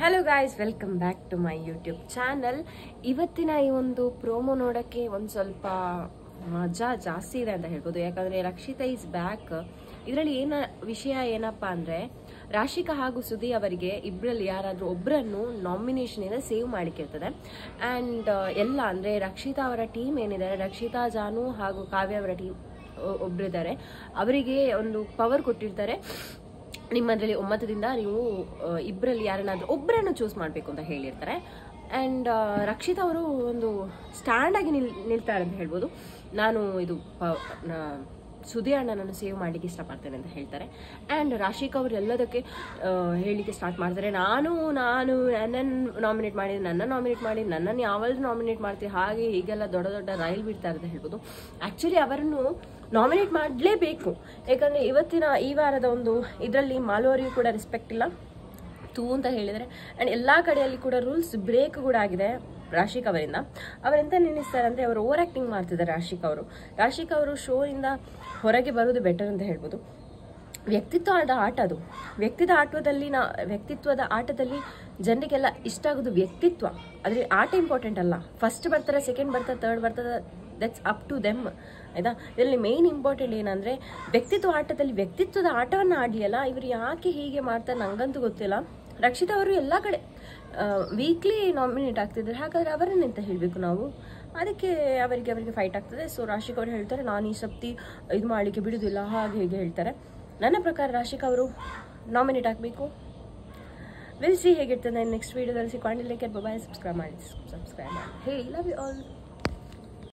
Hello guys, welcome back to my YouTube channel. ಇವತ್ತಿನ ಈ ಒಂದು ಪ್ರೋಮೋ ನೋಡೋಕ್ಕೆ ಒಂದು ಸ್ವಲ್ಪ ಮಜಾ ಜಾಸ್ತಿ ಇದೆ ಅಂತ ಹೇಳ್ಬೋದು. ಯಾಕಂದರೆ ರಕ್ಷಿತಾ ಈಸ್ ಬ್ಯಾಕ್. ಇದರಲ್ಲಿ ವಿಷಯ ಏನಪ್ಪ ಅಂದರೆ, ರಾಶಿಕಾ ಹಾಗೂ ಸುದಿ ಅವರಿಗೆ ಇಬ್ಬರಲ್ಲಿ ಯಾರಾದರೂ ಒಬ್ಬರನ್ನು ನಾಮಿನೇಷನಿಂದ ಸೇವ್ ಮಾಡಿಕ್ಕಿರ್ತದೆ. ಆ್ಯಂಡ್ ಎಲ್ಲ ಅಂದರೆ ರಕ್ಷಿತಾ ಅವರ ಟೀಮ್ ಏನಿದ್ದಾರೆ, ರಕ್ಷಿತಾ, ಜಾನು ಹಾಗೂ ಕಾವ್ಯ ಅವರ ಟೀಮ್ ಒಬ್ಬರಿದ್ದಾರೆ, ಅವರಿಗೆ ಒಂದು ಪವರ್ ಕೊಟ್ಟಿರ್ತಾರೆ. ನಿಮ್ಮದ್ರಲ್ಲಿ 9ದಿಂದ ನೀವು ಇಬ್ಬರಲ್ಲಿ ಯಾರನ್ನಾದ್ರೂ ಒಬ್ಬರನ್ನು ಚೂಸ್ ಮಾಡಬೇಕು ಅಂತ ಹೇಳಿರ್ತಾರೆ. ಆ್ಯಂಡ್ ರಕ್ಷಿತಾ ಅವರು ಒಂದು ಸ್ಟ್ಯಾಂಡ್ ಆಗಿ ನಿಲ್ತಾರೆ ಅಂತ ಹೇಳ್ಬೋದು. ನಾನು ಇದು ಸುದಿ ಅಣ್ಣನನ್ನು ಸೇವ್ ಮಾಡಲಿಕ್ಕೆ ಇಷ್ಟಪಡ್ತೇನೆ ಅಂತ ಹೇಳ್ತಾರೆ. ಆ್ಯಂಡ್ ರಾಶಿಕಾ ಅವರು ಎಲ್ಲದಕ್ಕೆ ಹೇಳಲಿಕ್ಕೆ ಸ್ಟಾರ್ಟ್ ಮಾಡ್ತಾರೆ. ನಾನು ನನ್ನನ್ನು ನಾಮಿನೇಟ್ ಮಾಡಿ, ನನ್ನನ್ನು ಯಾವಾಗಲೂ ನಾಮಿನೇಟ್ ಮಾಡ್ತೀವಿ, ಹಾಗೆ ಹೀಗೆಲ್ಲ ದೊಡ್ಡ ದೊಡ್ಡ ರೈಲ್ ಬಿಡ್ತಾರೆ ಅಂತ ಹೇಳ್ಬೋದು. ಆ್ಯಕ್ಚುಲಿ ಅವರನ್ನು ನಾಮಿನೇಟ್ ಮಾಡಲೇಬೇಕು. ಯಾಕಂದರೆ ಈ ವಾರದ ಒಂದು ಇದರಲ್ಲಿ ಮಾಲು ಅವರಿಗೂ ಕೂಡ ರೆಸ್ಪೆಕ್ಟ್ ಇಲ್ಲ ತೂ ಅಂತ ಹೇಳಿದರೆ. ಆ್ಯಂಡ್ ಎಲ್ಲ ಕಡೆಯಲ್ಲಿ ಕೂಡ ರೂಲ್ಸ್ ಬ್ರೇಕ್ ಕೂಡ ಆಗಿದೆ ರಾಶಿಕಾ ಅವರಿಂದ. ಅವರೆಂತ ನೆನೆಸ್ತಾರೆ ಅಂದರೆ, ಅವರು ಓವರ್ ಆ್ಯಕ್ಟಿಂಗ್ ಮಾಡ್ತಿದ್ದಾರೆ ರಾಶಿಕಾ ಅವರು ಶೋಯಿಂದ ಹೊರಗೆ ಬರೋದು ಬೆಟರ್ ಅಂತ ಹೇಳ್ಬೋದು. ವ್ಯಕ್ತಿತ್ವದ ಆಟ ಅದು. ವ್ಯಕ್ತಿತ್ವದ ಆಟದಲ್ಲಿ ಜನರಿಗೆಲ್ಲ ಇಷ್ಟ ಆಗೋದು ವ್ಯಕ್ತಿತ್ವ. ಆದರೆ ಆಟ ಇಂಪಾರ್ಟೆಂಟ್ ಅಲ್ಲ. ಫಸ್ಟ್ ಬರ್ತಾರೆ, ಸೆಕೆಂಡ್ ಬರ್ತಾರೆ, ಥರ್ಡ್ ಬರ್ತಾರೆ, ದಟ್ಸ್ ಅಪ್ ಟು ದೆಮ್, ಆಯಿತಾ. ಇದರಲ್ಲಿ ಮೇನ್ ಇಂಪಾರ್ಟೆಂಟ್ ಏನಂದರೆ, ವ್ಯಕ್ತಿತ್ವದ ಆಟವನ್ನು ಆಡಲಿಯಲ್ಲ. ಇವರು ಯಾಕೆ ಹೀಗೆ ಮಾಡ್ತಾರೆ ನನಗಂತೂ ಗೊತ್ತಿಲ್ಲ. ರಕ್ಷಿತಾ ಅವರು ಎಲ್ಲ ಕಡೆ ವೀಕ್ಲಿ ನಾಮಿನೇಟ್ ಆಗ್ತಿದ್ದಾರೆ, ಹಾಗಾದರೆ ಅವರನ್ನೆಂತ ಹೇಳಬೇಕು ನಾವು. ಅದಕ್ಕೆ ಅವರಿಗೆ ಫೈಟ್ ಆಗ್ತದೆ. ಸೊ ರಾಶಿಕಾ ಅವರು ಹೇಳ್ತಾರೆ, ನಾನು ಈ ಸತಿ ಇದು ಮಾಡಲಿಕ್ಕೆ ಬಿಡುವುದಿಲ್ಲ, ಹಾಗೆ ಹೀಗೆ ಹೇಳ್ತಾರೆ. ನನ್ನ ಪ್ರಕಾರ ರಾಶಿಕಾ ಅವರು ನಾಮಿನೇಟ್ ಆಗಬೇಕು. ವಿಲ್ ಸಿ ಹೇಗಿರ್ತದೆ ನೆಕ್ಸ್ಟ್ ವೀಡಿಯೋದಲ್ಲಿ ಸಿಕ್ಕೊಂಡು. ಲೈಕ್, ಬಾಯ್, ಸಬ್ಸ್ಕ್ರೈಬ್ ಮಾಡಿ. ಹೇ, ಲವ್ ಯು ಆಲ್.